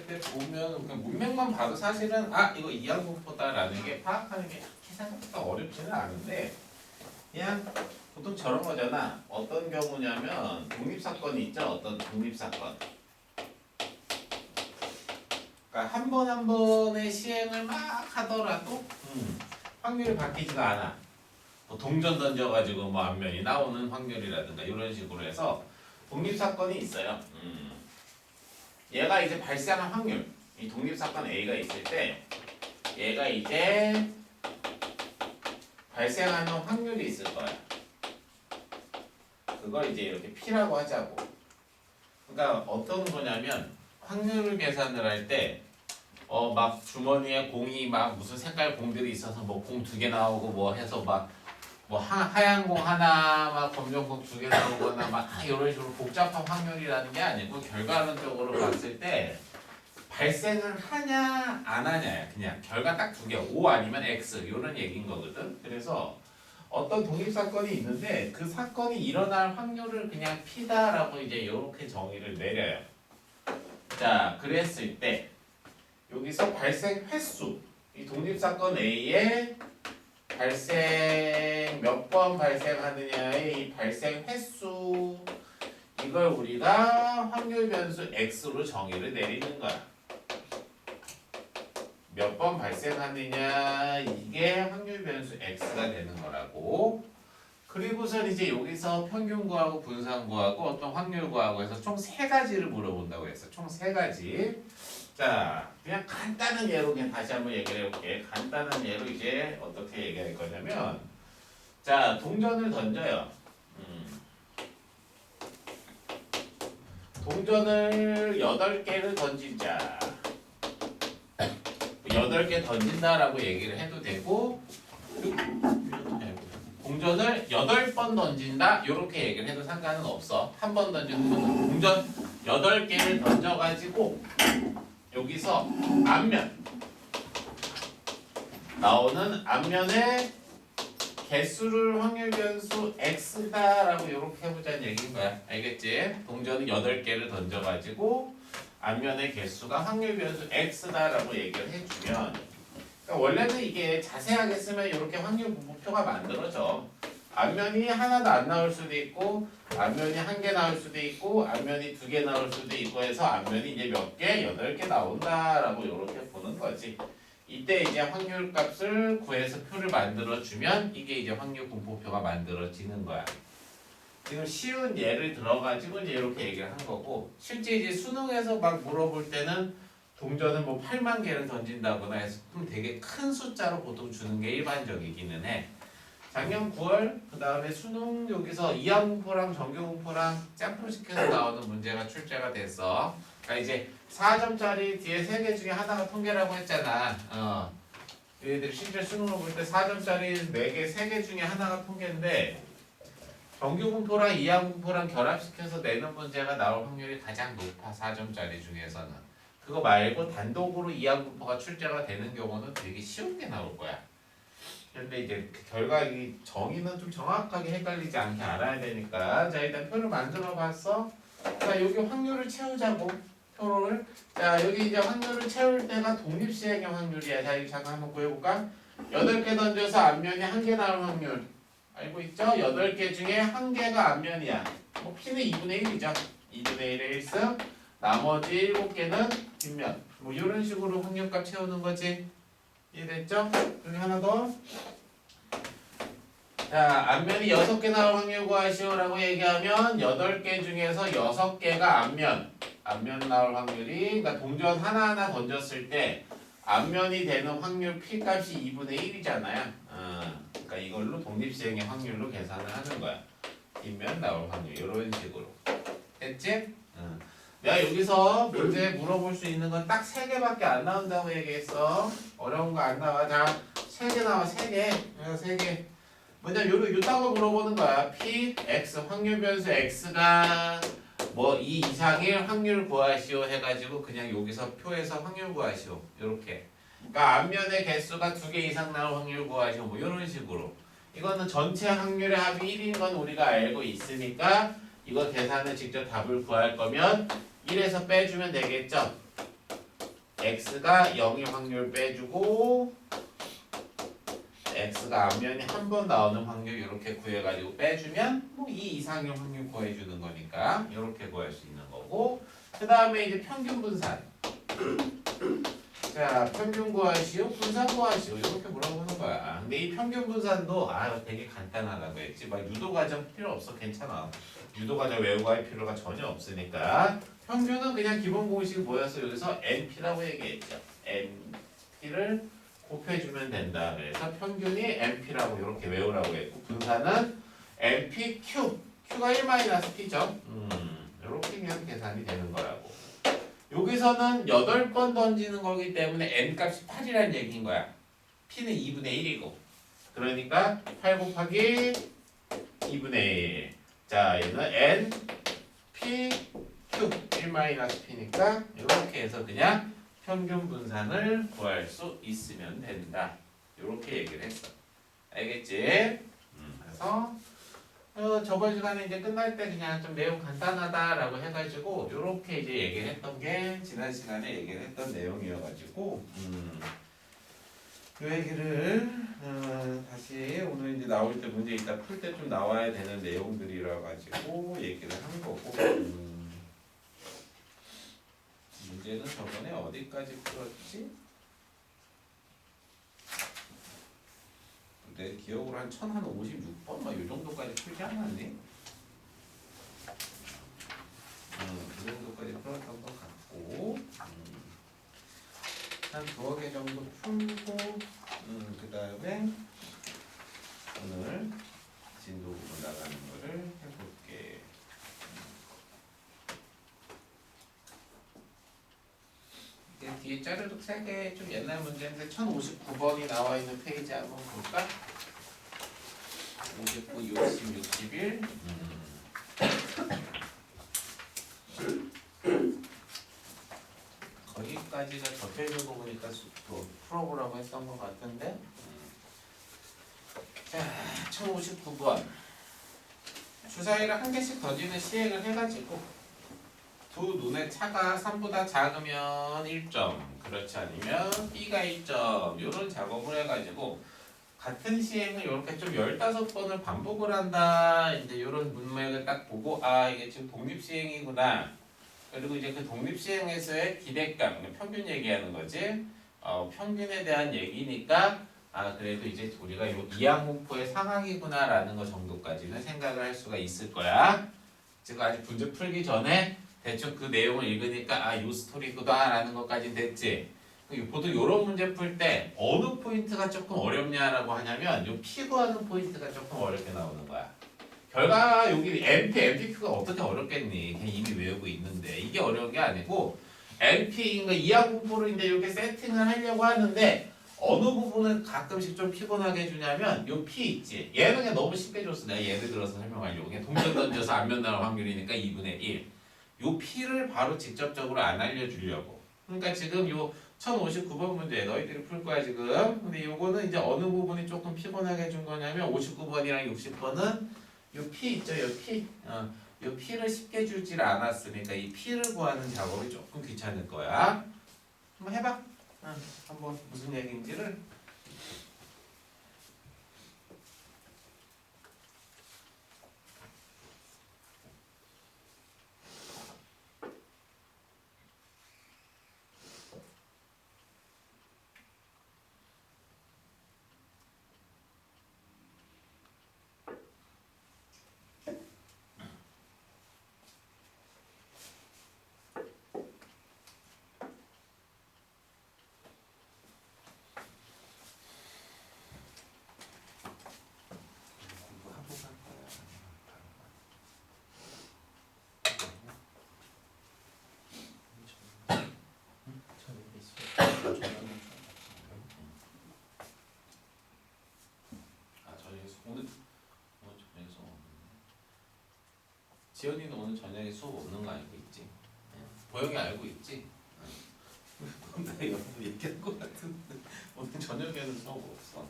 이렇게 보면 그냥 문맥만 봐도 사실은 이거 이하분포다라는 게 파악하는 게 그렇게 생각보다 어렵지는 않은데 그냥 보통 저런 거잖아. 어떤 경우냐면 독립사건이 있죠. 어떤 독립사건. 그러니까 한 번 한 번의 시행을 막 하더라도 확률이 바뀌지가 않아. 뭐 동전 던져가지고 뭐 앞면이 나오는 확률이라든가 이런 식으로 해서 독립사건이 있어요. 얘가 이제 발생한 확률, 이 독립사건 A가 있을 때 얘가 이제 발생하는 확률이 있을 거야. 그걸 이제 이렇게 P라고 하자고. 그러니까 어떤 거냐면 확률을 계산을 할 때 막 주머니에 공이 막 무슨 색깔 공들이 있어서 뭐 공 2개 나오고 뭐 해서 막 뭐 하얀 공 하나, 막 검정 공 2개 나오거나 막 이런 식으로 복잡한 확률이라는 게 아니고 결과론적으로 봤을 때 발생을 하냐 안 하냐야. 그냥 결과 딱 2개, O 아니면 X 이런 얘기인 거거든. 그래서 어떤 독립사건이 있는데 그 사건이 일어날 확률을 그냥 P다라고 이제 이렇게 정의를 내려요. 자, 그랬을 때 여기서 발생 횟수, 이 독립사건 A의 발생 몇 번 발생하느냐의 이 발생 횟수, 이걸 우리가 확률 변수 X로 정의를 내리는 거야. 몇 번 발생하느냐, 이게 확률 변수 X가 되는 거라고. 그리고선 이제 여기서 평균 구하고 분산 구하고 어떤 확률 구하고 해서 총 3가지를 물어본다고 했어. 총 3가지. 자, 그냥 간단한 예로 그냥 다시 한번 얘기를 해볼게. 간단한 예로 이제 어떻게 얘기할 거냐면, 자, 동전을 던져요. 동전을 8개를 던진자. 8개 던진다라고 얘기를 해도 되고, 동전을 8번 던진다 이렇게 얘기를 해도 상관은 없어. 한 번 던지는 거는 동전 8개를 던져가지고 여기서 앞면 나오는 앞면의 개수를 확률 변수 X다라고 이렇게 해보자는 얘기인 거야. 알겠지? 동전은 8개를 던져가지고 앞면의 개수가 확률 변수 X다라고 얘기를 해주면, 그러니까 원래는 이게 자세하게 쓰면 이렇게 확률 분포표가 만들어져. 앞면이 하나도 안 나올 수도 있고, 앞면이 1개 나올 수도 있고, 앞면이 2개 나올 수도 있고 해서 앞면이 이제 몇 개? 8개 나온다라고 이렇게 보는 거지. 이때 이제 확률 값을 구해서 표를 만들어주면 이게 이제 확률 분포표가 만들어지는 거야. 지금 쉬운 예를 들어가지고 이제 이렇게 얘기를 한 거고, 실제 이제 수능에서 막 물어볼 때는 동전을 뭐 8만 개를 던진다거나 해서 좀 되게 큰 숫자로 보통 주는 게 일반적이기는 해. 작년 9월 그 다음에 수능 여기서 이하분포랑 정규분포랑 짬뽕 시켜서 나오는 문제가 출제가 됐어. 그러니까 이제 4점짜리 뒤에 3개 중에 하나가 통계라고 했잖아. 얘들이 실제 수능을 볼 때 4점짜리 4개, 3개 중에 하나가 통계인데 정규분포랑 이하분포랑 결합시켜서 내는 문제가 나올 확률이 가장 높아. 4점짜리 중에서는. 그거 말고 단독으로 이하분포가 출제가 되는 경우는 되게 쉬운 게 나올 거야. 근데 이제 그 결과 이 정의는 좀 정확하게 헷갈리지 않게 알아야 되니까, 자, 일단 표를 만들어 봤어. 자, 여기 확률을 채우자고. 표를. 자, 여기 이제 확률을 채울 때가 독립시행의 확률이야. 자, 이거 잠깐 한번 구해볼까? 8개 던져서 앞면이 1개 나올 확률 알고 있죠? 8개 중에 1개가 앞면이야. 뭐 P는 2분의 1이죠. 2분의 1의 1승. 나머지 7개는 뒷면. 뭐 이런 식으로 확률값 채우는 거지. 이해됐죠? 여기 하나 더. 자, 앞면이 6개 나올 확률 구하시오라고 얘기하면 8개 중에서 6개가 앞면 나올 확률이, 그러니까 동전 하나하나 던졌을 때 앞면이 되는 확률 P값이 2분의 1이잖아요. 그러니까 이걸로 독립시행의 확률로 계산을 하는 거야. 뒷면 나올 확률 이런 식으로. 됐지? 내가 여기서 문제 물어볼 수 있는 건 딱 3개밖에 안 나온다고 얘기했어. 어려운 거 안 나와. 자, 3개 나와. 3개. 3개. 먼저 요딴 거 물어보는 거야. P, X, 확률 변수 X가 뭐 2 이상의 확률 구하시오 해가지고 그냥 여기서 표에서 확률 구하시오. 요렇게. 그러니까 앞면의 개수가 2개 이상 나올 확률 구하시오. 뭐 이런 식으로. 이거는 전체 확률의 합이 1인 건 우리가 알고 있으니까 이거 계산을 직접 답을 구할 거면 1에서 빼주면 되겠죠. x가 0의 확률 빼주고 x가 앞면이 한 번 나오는 확률 이렇게 구해가지고 빼주면 뭐 2 이상의 확률 구해주는 거니까 이렇게 구할 수 있는 거고 그 다음에 이제 평균 분산 자 평균 구하시오 분산 구하시오 이렇게 물어보는 거야. 근데 이 평균 분산도 되게 간단하다고 했지 막 유도 과정 필요 없어. 괜찮아. 유도 과정 외우고 할 필요가 전혀 없으니까 평균은 그냥 기본 공식이 뭐였어? 여기서 NP라고 얘기했죠. NP를 곱해주면 된다. 그래서 평균이 NP라고 이렇게 외우라고 했고 분산은 NPQ Q가 1-P죠. 이렇게 그냥 계산이 되는 거라고. 여기서는 8번 던지는 거기 때문에 N값이 8이라는 얘기인 거야. P는 2분의 1이고 그러니까 8 곱하기 2분의 1 자 얘는 N, P, Q 1-P니까 이렇게 해서 그냥 평균 분산을 구할 수 있으면 된다. 이렇게 얘기를 했어. 알겠지? 그래서 저번 시간에 이제 끝날 때 그냥 좀 내용 간단하다라고 해가지고 이렇게 이제 얘기를 했던 게 지난 시간에 얘기를 했던 내용이어가지고 이 얘기를 다시 오늘 이제 나올 때 문제 이따 풀 때 좀 나와야 되는 내용들이라 가지고 얘기를 한 거고 문제는 저번에 어디까지 풀었지? 내 기억으로 한 1056번 막 이 정도까지 풀지 않았니? 그 정도까지 풀었던 것 같고 한 2개 정도 풀고 그 다음에 오늘 진도 부분 나가는 거를 해볼게. 이게 뒤에 짜르륵 3개 좀 옛날 문제인데 1059번이 나와 있는 페이지 한번 볼까? 59, 60, 61 거기까지가 적혀있는 거 보니까 또 풀어보라고 했던 것 같은데 자, 1059번 주사위를 한 개씩 던지는 시행을 해가지고 두 눈의 차가 3보다 작으면 1점 그렇지 않으면 B가 1점 이런 작업을 해가지고 같은 시행을 이렇게 좀 15번을 반복을 한다 이제 이런 문맥을 딱 보고 이게 지금 독립시행이구나 그리고 이제 그 독립시행에서의 기대감 평균 얘기하는 거지 평균에 대한 얘기니까 그래도 이제 우리가 요 이항공포의 상황이구나라는 거 정도까지는 생각을 할 수가 있을 거야. 지금 아직 문제 풀기 전에 대충 그 내용을 읽으니까 요 스토리구나라는 것까지 됐지. 보통 이런 문제 풀 때 어느 포인트가 조금 어렵냐라고 하냐면 요 P 구하는 포인트가 조금 어렵게 나오는 거야. 결과 여기 NP, NPQ가 어떻게 어렵겠니? 그냥 이미 외우고 있는데 이게 어려운 게 아니고 NP인가 이항공포를 이제 이렇게 세팅을 하려고 하는데 어느 부분을 가끔씩 좀 피곤하게 해주냐면 요 P 있지. 얘는 그냥 너무 쉽게 줬어. 내가 예를 들어서 설명하려고. 그냥 동전 던져서 앞면 나올 확률이니까 2분의 1. 요 P를 바로 직접적으로 안 알려주려고. 그러니까 지금 요 1059번 문제 너희들이 풀 거야 지금. 근데 요거는 이제 어느 부분이 조금 피곤하게 해준 거냐면 59번이랑 60번은 요 P 있죠. 요 P. 요 P를 쉽게 주질 않았으니까 이 P를 구하는 작업이 조금 귀찮을 거야. 한번 해봐. 한번 무슨 얘기인지를 공부하고 갈 거야. 오늘 저녁에 수업 없는데. 지연이는 오늘 저녁에 수업 없는 거 알고 있지? 보영이 알고 있지? 나 여러분 얘기한 거 같은데 오늘 저녁에는 수업 없어.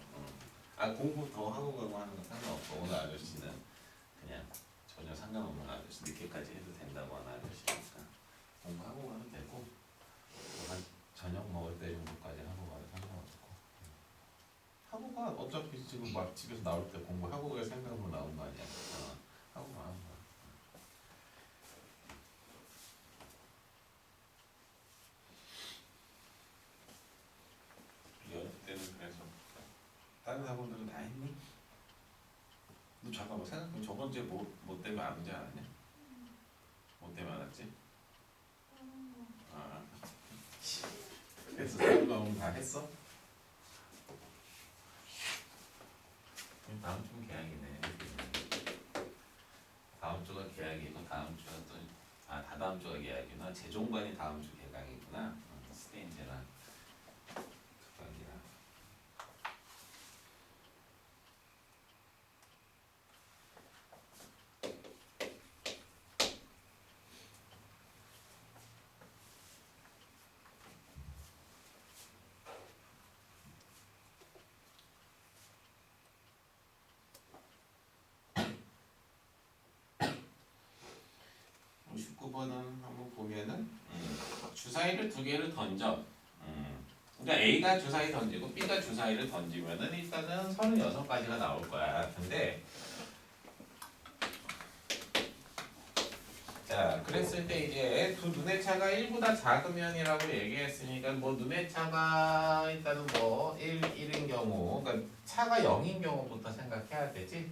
공부 더 하고 가고 하는 건 상관없어. 오늘 아저씨는 그냥 전혀 상관없는 아저씨 늦게까지 해도 된다고 하는 아저씨니까 공부하고 가면 되고 한 저녁 지금 막 집에서 나올 때 공부하고 갈 생각으로 나온 거 아니야? 하고 나온 거야. 연습 때는 그래서 다른 학원들은 다 했니? 너 잠깐만 생각해. 저번 주에 뭐 때문에 안 오지 않았냐? 뭐 때문에 안 왔지? 아, 그래서 다른 과목 다 했어? 다음 주는 계약이네. 다음 주가 계약이고 다음 주가 또 다다음 주가 계약이구나. 재종관이 다음 주 개강이구나. 스테인제랑 극강이랑. 한번 보면은 주사위를 두 개를 던져. 그러니까 A가 주사위 던지고 B가 주사위를 던지면은 일단은 36가지가 나올 거야. 근데 자, 그랬을 때 이제 두 눈의 차가 1보다 작으면이라고 얘기했으니까 뭐 눈의 차가 일단은 뭐 1인 경우, 그러니까 차가 0인 경우부터 생각해야 되지.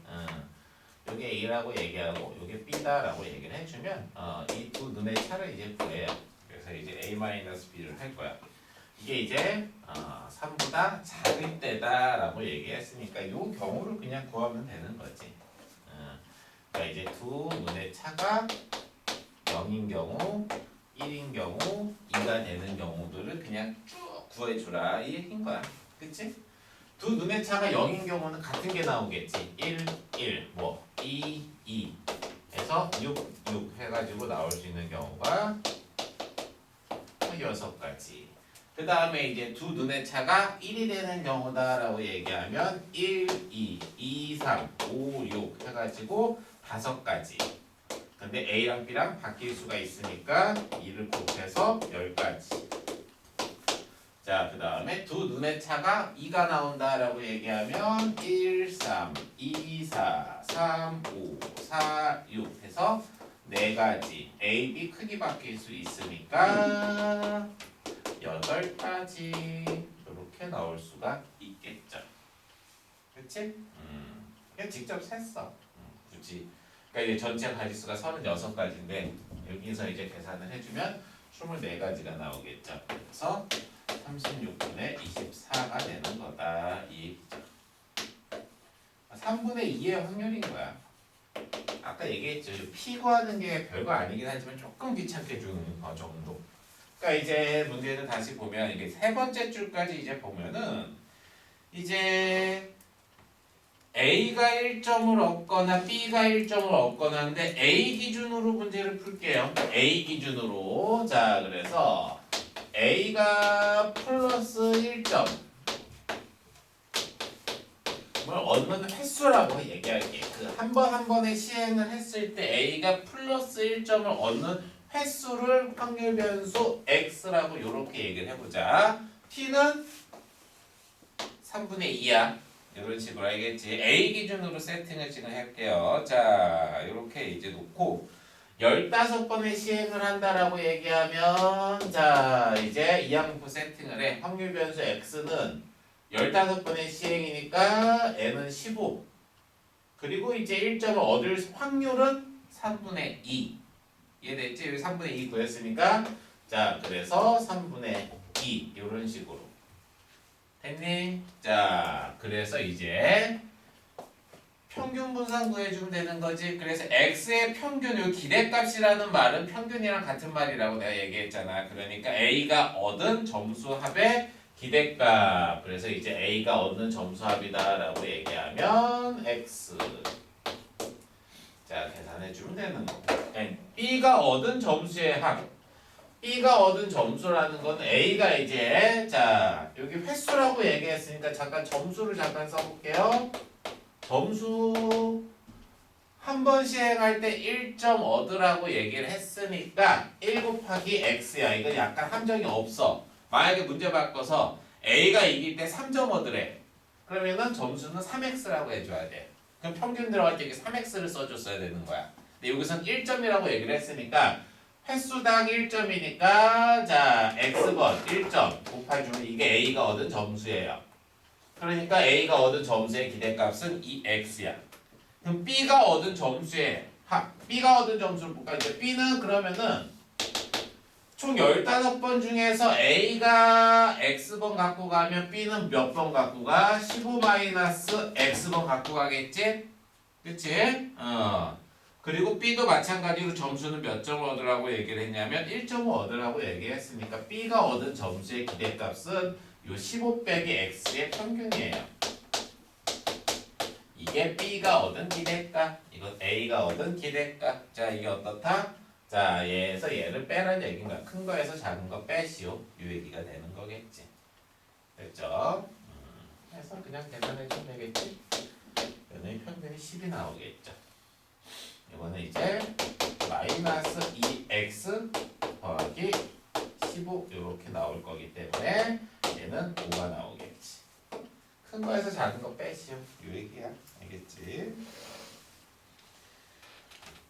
요게 A라고 얘기하고 요게 B다라고 얘기를 해주면 이 두 눈의 차를 이제 구해요. 그래서 이제 A-B를 할 거야. 이게 이제 3보다 작을 때다라고 얘기했으니까 요 경우를 그냥 구하면 되는 거지. 그러니까 이제 두 눈의 차가 0인 경우, 1인 경우, 2가 되는 경우들을 그냥 쭉 구해주라 이 얘기인 거야. 그치? 두 눈의 차가 0인 경우는 같은 게 나오겠지. 1, 1, 뭐 2, 2 해서 6, 6 해가지고 나올 수 있는 경우가 6가지. 그 다음에 이제 두 눈의 차가 1이 되는 경우다라고 얘기하면 1, 2, 2, 3, 5, 6 해가지고 5가지. 근데 A랑 B랑 바뀔 수가 있으니까 2를 곱해서 10가지. 자, 그 다음에 두 눈의 차가 2가 나온다라고 얘기하면 1, 3, 2, 4, 3, 5, 4, 6 해서 4가지. A, B 크기 바뀔 수 있으니까 8가지 이렇게 나올 수가 있겠죠. 그치? 그냥 직접 셌어. 굳이. 그러니까 이제 전체 가지수가 36가지인데 여기서 이제 계산을 해주면 24가지가 나오겠죠. 그래서 36분의 24가 되는 거다. 이 얘기죠. 3분의 2의 확률인 거야. 아까 얘기했죠. P 구하는 게 별거 아니긴 하지만 조금 귀찮게 주는 거 정도. 그러니까 이제 문제는 다시 보면 이게 세 번째 줄까지 이제 보면은 이제 A가 1점을 얻거나 B가 1점을 얻거나 하는데 A 기준으로 문제를 풀게요. A 기준으로. 자, 그래서 A가 플러스 1점을 얻는 횟수라고 얘기할게. 그 한 번 한 번에 시행을 했을 때 A가 플러스 1점을 얻는 횟수를 확률 변수 X라고 이렇게 얘기를 해보자. T는 3분의 2야. 이런 식으로 알겠지? A 기준으로 세팅을 지금 할게요. 자, 이렇게 이제 놓고 15번의 시행을 한다라고 얘기하면 자, 이제 이항부 세팅을 해. 확률 변수 X는 15번의 시행이니까 N은 15. 그리고 이제 1점을 얻을 확률은 3분의 2. 이해됐지? 여기 3분의 2 구했으니까 자, 그래서 3분의 2 이런 식으로 됐니? 자, 그래서 이제 평균 분산 구해주면 되는 거지. 그래서 x의 평균, 요 기대값이라는 말은 평균이랑 같은 말이라고 내가 얘기했잖아. 그러니까 a가 얻은 점수합의 기대값. 그래서 이제 a가 얻는 점수합이다라고 얘기하면 x. 자, 계산해주면 되는 거. b가 얻은 점수의 합. B가 얻은 점수라는 건 A가 이제 자 여기 횟수라고 얘기했으니까 잠깐 점수를 잠깐 써볼게요. 점수 한 번 시행할 때 1점 얻으라고 얘기를 했으니까 1 곱하기 X야. 이건 약간 함정이 없어. 만약에 문제 바꿔서 A가 이길 때 3점 얻으래. 그러면은 점수는 3x라고 해줘야 돼. 그럼 평균 들어갈 때 이게 3x를 써줬어야 되는 거야. 근데 여기서는 1점이라고 얘기를 했으니까 횟수당 1점이니까 자 x번 1점 곱해주면 이게 a가 얻은 점수예요. 그러니까 a가 얻은 점수의 기대값은 2x야. 그럼 b가 얻은 점수의 b가 얻은 점수를 볼까? 이제 b는 그러면은 총 15번 중에서 a가 x번 갖고 가면 b는 몇 번 갖고 가? 15-x번 갖고 가겠지? 그치? 그리고 b도 마찬가지로 점수는 몇 점을 얻으라고 얘기를 했냐면 1점을 얻으라고 얘기했으니까 b가 얻은 점수의 기대값은 요 15 빼기 x의 평균이에요. 이게 b가 얻은 기대값, 이건 a가 얻은 기대값. 자, 이게 어떻다? 자, 얘에서 얘를 빼라는 얘기인 거야. 큰 거에서 작은 거 빼시오. 요 얘기가 되는 거겠지. 됐죠? 그래서 그냥 계산해주면 되겠지. 얘는 평균이 10이 나오겠죠. 이거는 이제 마이너스 2x 더하기 15 이렇게 나올 거기 때문에 얘는 5가 나오겠지. 큰 거에서 작은 거 빼시오. 요 얘기야. 알겠지?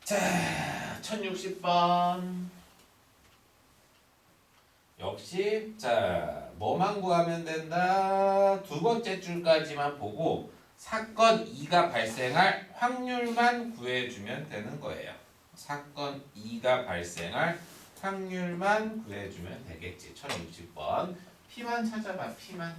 자, 1060번. 역시 자, 뭐만 구하면 된다. 두 번째 줄까지만 보고 사건 2가 발생할 확률만 구해주면 되는 거예요. 사건 2가 발생할 확률만 구해주면 되겠지. 1060번. P만 찾아봐. P만.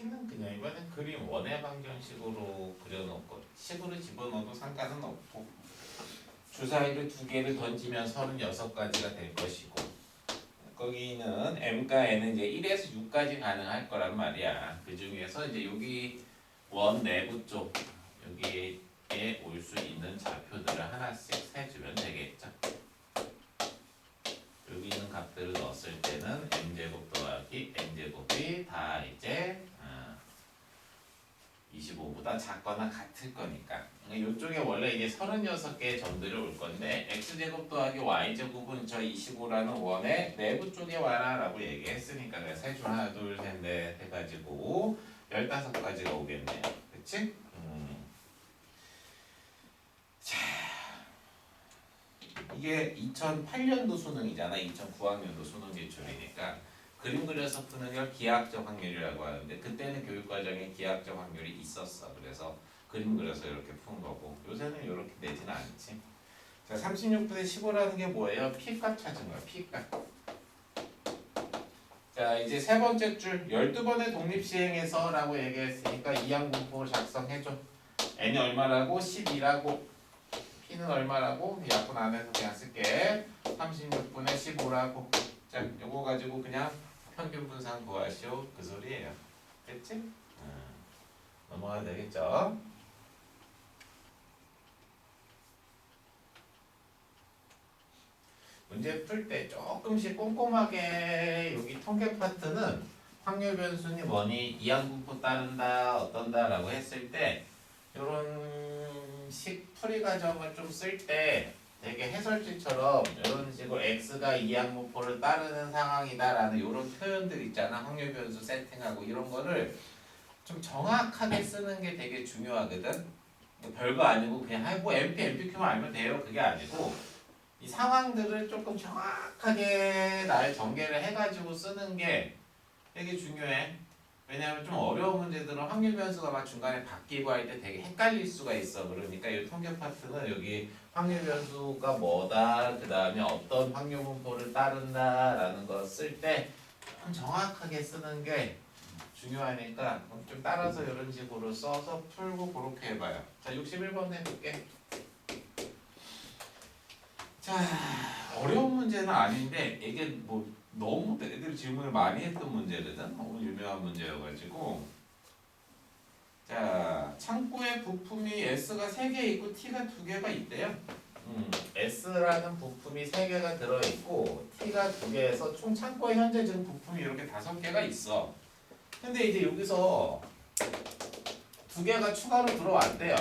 P는 그냥 이번엔 그림 원의 방정식으로 그려놓고 식으로 집어넣어도 상관은 없고 주사위를 2개를 던지면 36가지가 될 것이고 거기는 M과 N은 이제 1에서 6까지 가능할 거란 말이야. 그 중에서 이제 여기 원 내부 쪽 여기에 올 수 있는 좌표들을 하나씩 세주면 되겠죠. 여기 있는 값들을 넣었을 때는 M제곱 더하기 N제곱이 다 이제 25보다 작거나 같을 거니까. 이쪽에 원래 이게 36개의 점들이 올 건데 x제곱 더하기 y제곱은 저 25라는 원의 내부 쪽에 와라 라고 얘기했으니까 그냥 세줄 하나 둘 셋 넷 해가지고 15가지가 오겠네요. 그치? 자, 이게 2008년도 수능이잖아. 2009학년도 수능 기출이니까 그림 그려서 푸는 걸 기하학적 확률이라고 하는데 그때는 교육과정에 기하학적 확률이 있었어. 그래서 그림 그려서 이렇게 푼 거고 요새는 이렇게 내지는 않지. 자, 36분의 15라는 게 뭐예요? P값 찾은 거야. P값. 자, 이제 세 번째 줄 12번의 독립시행에서 라고 얘기했으니까 이항분포를 작성해줘. n이 얼마라고? 12라고. P는 얼마라고? 약분 안에서 그냥 쓸게. 36분의 15라고. 자, 요거 가지고 그냥 평균 분산 구하시오. 그 소리예요. 됐지? 넘어가야 되겠죠? 문제 풀 때 조금씩 꼼꼼하게 여기 통계 파트는 확률 변수니 뭐니 이항분포 따른다 어떤다 라고 했을 때 이런 식 풀이 과정을 좀 쓸 때 되게 해설지처럼 이런 식으로 x가 이항분포를 따르는 상황이다 라는 이런 표현들 있잖아. 확률 변수 세팅하고 이런 거를 좀 정확하게 쓰는 게 되게 중요하거든. 별거 아니고 그냥 뭐 MP, MPQ만 알면 돼요. 그게 아니고 이 상황들을 조금 정확하게 날 전개를 해가지고 쓰는 게 되게 중요해. 왜냐하면 좀 어려운 문제들은 확률 변수가 막 중간에 바뀌고 할 때 되게 헷갈릴 수가 있어. 그러니까 이 통계 파트는 여기 확률 변수가 뭐다, 그 다음에 어떤 확률 분포를 따른다라는 거 쓸 때 좀 정확하게 쓰는 게 중요하니까 좀 따라서 이런 식으로 써서 풀고 그렇게 해봐요. 자, 61번 해볼게. 자, 어려운 문제는 아닌데 이게 뭐 너무 애들이 질문을 많이 했던 문제거든. 너무 유명한 문제여가지고. 자, 창고에 부품이 S가 3개 있고 T가 2개가 있대요. S라는 부품이 3개가 들어있고 T가 2개에서 총 창고에 현재 지금 부품이 이렇게 5개가 있어. 근데 이제 여기서 2개가 추가로 들어왔대요.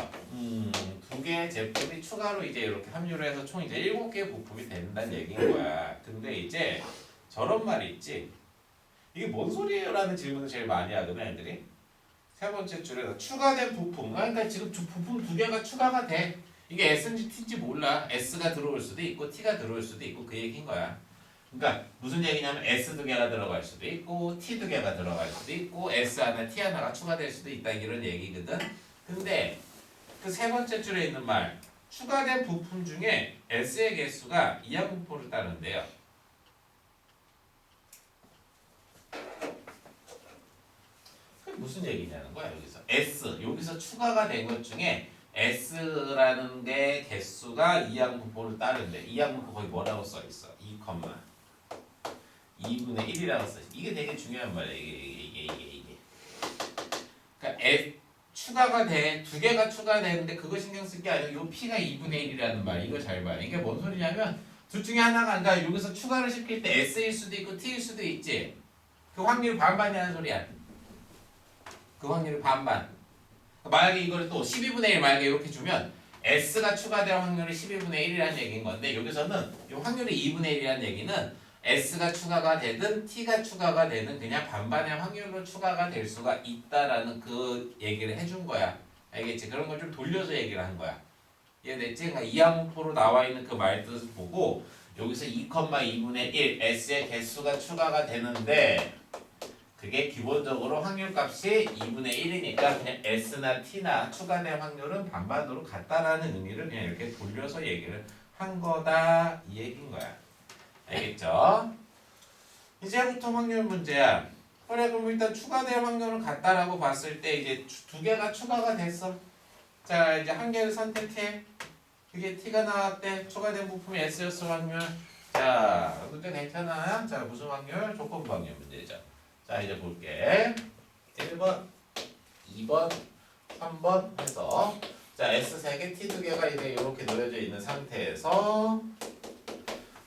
2개의 제품이 추가로 이제 이렇게 합류를 해서 총 이제 7개의 부품이 된다는 얘기인 거야. 근데 이제 저런 말이 있지. 이게 뭔 소리예요? 라는 질문을 제일 많이 하거든, 애들이. 세 번째 줄에서 추가된 부품. 그러니까 지금 부품 2개가 추가가 돼. 이게 S인지 T인지 몰라. S가 들어올 수도 있고 T가 들어올 수도 있고 그 얘기인 거야. 그러니까 무슨 얘기냐면 S 2개가 들어갈 수도 있고 T 2개가 들어갈 수도 있고 S 하나 T 하나가 추가될 수도 있다 이런 얘기거든. 근데 그 세 번째 줄에 있는 말 추가된 부품 중에 S의 개수가 이항분포를 따른대요. 그게 무슨 얘기냐는 거야 여기서. S 여기서 추가가 된 것 중에 S라는 게 개수가 이항분포를 따른대. 이항분포 거기 뭐라고 써 있어? 2분의 1이라고 써 있어. 이게 되게 중요한 말이야. 이게. 그러니까 추가가 돼. 2개가 추가되는데 그거 신경 쓸 게 아니라 요 P가 2분의 1이라는 말. 이거 잘 봐요. 이게 뭔 소리냐면 둘 중에 하나가 그러니까 여기서 추가를 시킬 때 S일 수도 있고 T일 수도 있지. 그 확률 반반이라는 소리야. 그 확률이 반반. 만약에 이걸 또 12분의 1 만약에 이렇게 주면 S가 추가될 확률이 12분의 1이라는 얘기인 건데 여기서는 이 확률이 2분의 1이라는 얘기는 S가 추가가 되든 T가 추가가 되든 그냥 반반의 확률로 추가가 될 수가 있다라는 그 얘기를 해준 거야. 알겠지? 그런 걸 좀 돌려서 얘기를 한 거야. 이해됐지? 그러니까 이항분포로 나와 있는 그 말뜻을 보고 여기서 2,2분의 1 S의 개수가 추가가 되는데 그게 기본적으로 확률값이 2분의 1이니까 그냥 S나 T나 추가된 확률은 반반으로 같다라는 의미를 그냥 이렇게 돌려서 얘기를 한 거다 이 얘기인 거야. 알겠죠? 이제부터 확률 문제야. 그래 그럼 일단 추가될 확률은 같다라고 봤을 때 이제 2개가 추가가 됐어. 자 이제 한 개를 선택해. 그게 T가 나왔대. 추가된 부품이 S였을 확률. 자 문제 괜찮아요? 자 무슨 확률? 조건부 확률 문제죠. 자 이제 볼게. 1번, 2번, 3번 해서 자 S 3개, T 2개가 이제 이렇게 놓여져 있는 상태에서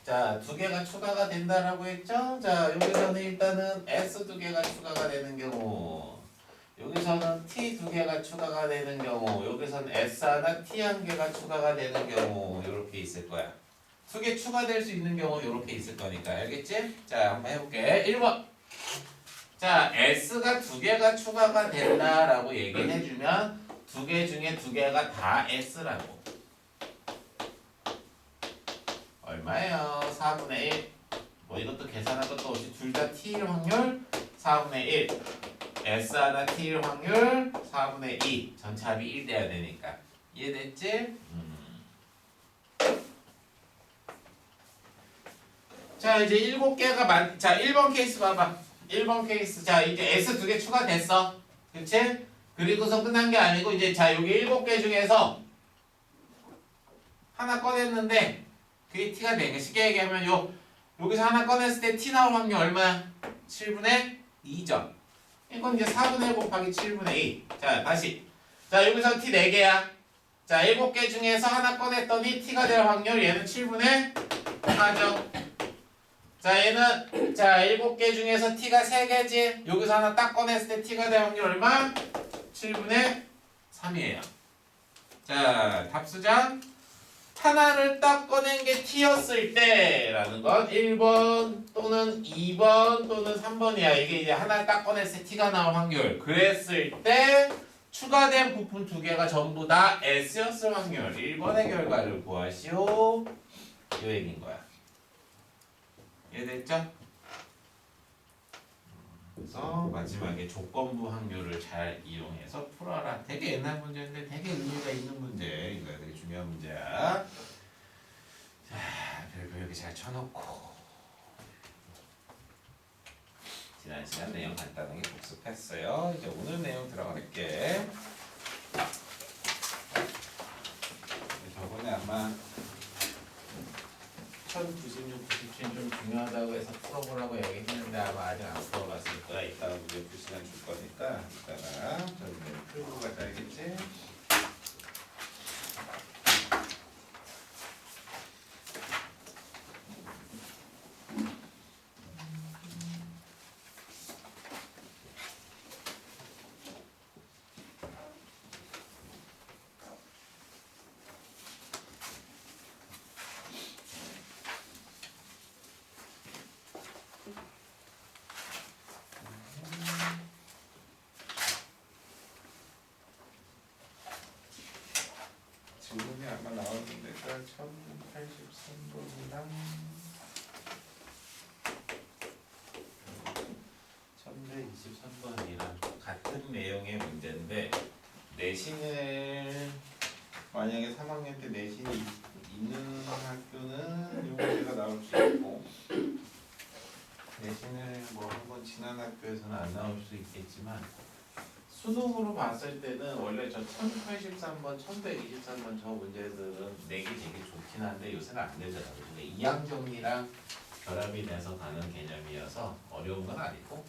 자 2개가 추가가 된다라고 했죠? 자 여기서는 일단은 S 2개가 추가가 되는 경우 여기서는 T 2개가 추가가 되는 경우 여기서는 S 하나 T 1개가 추가가 되는 경우 이렇게 있을 거야. 2개 추가될 수 있는 경우 이렇게 있을 거니까 알겠지? 자 한번 해볼게. 1번 자, S가 2개가 추가가 된다라고 얘기해주면 2개 중에 2개가 다 S라고. 얼마예요? 4분의 1. 뭐 이것도 계산할 것도 없이 둘 다 T일 확률 4분의 1. S 하나 T일 확률 4분의 2. 전체 합이 1 돼야 되니까. 이해됐지? 자, 이제 7개가 자, 1번 케이스 봐봐. 1번 케이스. 자, 이제 S 2개 추가됐어. 그치? 그리고서 끝난 게 아니고, 이제 자, 여기 7개 중에서 하나 꺼냈는데, 그게 T가 돼. 쉽게 얘기하면, 여기서 하나 꺼냈을 때 T 나올 확률 얼마야? 7분의 2죠. 이건 이제 4분의 1 곱하기 7분의 2. 자, 다시. 자, 여기서 T 4개야. 자, 7개 중에서 하나 꺼냈더니 T가 될 확률, 얘는 7분의 4죠. 자 얘는 자 7개 중에서 t가 3개지. 여기서 하나 딱 꺼냈을 때 t가 될 확률 얼마? 7분의 3이에요. 자 답수장 하나를 딱 꺼낸 게 t였을 때라는 건 1번 또는 2번 또는 3번이야. 이게 이제 하나 딱 꺼냈을 때 t가 나올 확률. 그랬을 때 추가된 부품 2개가 전부 다 s였을 확률. 1번의 결과를 구하시오. 이 얘기인 거야. 이해됐죠? 그래서 마지막에 조건부 확률을 잘 이용해서 풀어라. 되게 옛날 문제인데 되게 의미가 있는 문제. 이거 되게 중요한 문제야. 자, 별표 여기 잘 쳐놓고 지난 시간 내용 간단하게 복습했어요. 이제 오늘 내용 들어갈게. 저번에 아마 1096, 97은 좀 중요하다고 해서 풀어보라고 얘기했는데 아마 아직 안 풀어봤을 거야. 이따가 문제 풀 시간 줄 거니까 이따가 좀 풀고 가자. 알겠지? 질문이 아마 나왔는데 1083번이랑 1123번이랑 같은 내용의 문제인데 내신을 만약에 3학년 때 내신이 있는 학교는 이 문제가 나올 수 있고 내신을 뭐 한번 지난 학교에서는 안 나올 수 있겠지만 수능으로 봤을 때는 원래 저 1083번, 1123번 저 문제들은 내기 되게 좋긴 한데 요새는 안 되더라고요. 근데 이항 정리랑 결합이 돼서 가는 개념이어서 어려운 건 아니고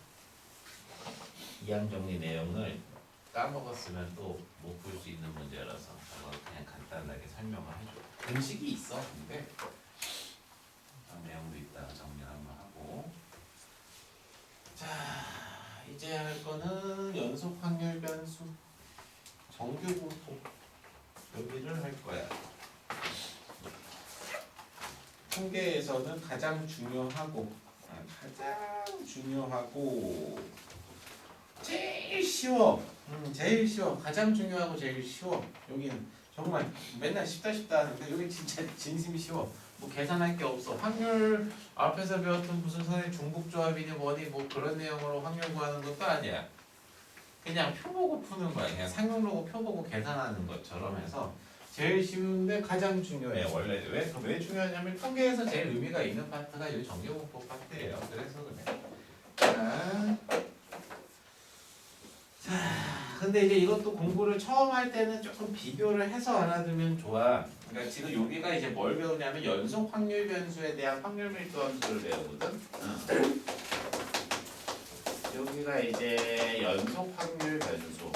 이항 정리 내용을 까먹었으면 또 못 볼 수 있는 문제라서 저거 그냥 간단하게 설명을 해줘. 공식이 있어. 근데 내용도 있다가 정리를 한번 하고 자 이제 할 거는 연속 확률 변수 정규 분포 여기를 할 거야. 통계에서는 가장 중요하고 제일 쉬워. 제일 쉬워. 가장 중요하고 제일 쉬워. 여기는 정말 맨날 쉽다 하는데 여기 진짜 진심이 쉬워. 뭐 계산할 게 없어. 확률 앞에서 배웠던 무슨 선의 중복조합이니 뭐니 뭐 그런 내용으로 확률 구하는 것도 아니야. 그냥 표 보고 푸는 거야. 그냥 상용로고 표 보고 계산하는 것처럼 해서 제일 쉬운데 가장 중요해. 원래 왜 중요하냐면 통계에서 제일 의미가 있는 파트가 이 정규분포 파트예요. 그래서 그래. 자, 근데 이제 이것도 공부를 처음 할 때는 조금 비교를 해서 알아두면 좋아. 그러니까 지금 여기가 이제 뭘 배우냐면 연속 확률 변수에 대한 확률 밀도 함수를 배우거든. 여기가 이제 연속 확률 변수.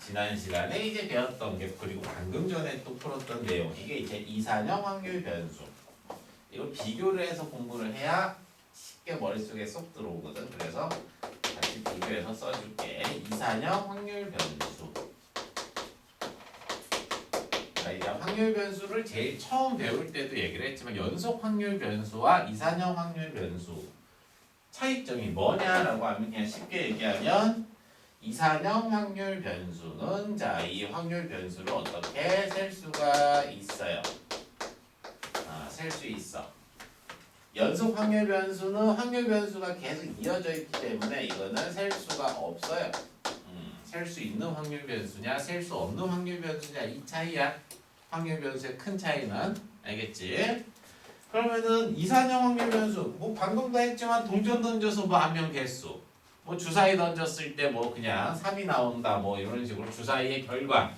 지난 시간에 이제 배웠던 게 그리고 방금 전에 또 풀었던 내용 이게 이제 이산형 확률 변수. 이거 비교를 해서 공부를 해야 쉽게 머릿속에 쏙 들어오거든. 그래서 다시 비교해서 써줄게. 이산형 확률 변수. 자, 이제 확률 변수를 제일 처음 배울 때도 얘기를 했지만 연속 확률 변수와 이산형 확률 변수 차이점이 뭐냐라고 하면 그냥 쉽게 얘기하면 이산형 확률 변수는 자, 이 확률 변수를 어떻게 셀 수가 있어요. 셀 수 있어. 연속 확률 변수는 확률 변수가 계속 이어져 있기 때문에 이거는 셀 수가 없어요. 셀 수 있는 확률 변수냐, 셀 수 없는 확률 변수냐 이 차이야. 확률 변수의 큰 차이는 알겠지? 그러면은 이산형 확률 변수 뭐 방금도 했지만 동전 던져서 뭐 한 명 개수 뭐 주사위 던졌을 때 뭐 그냥 3이 나온다 뭐 이런 식으로 주사위의 결과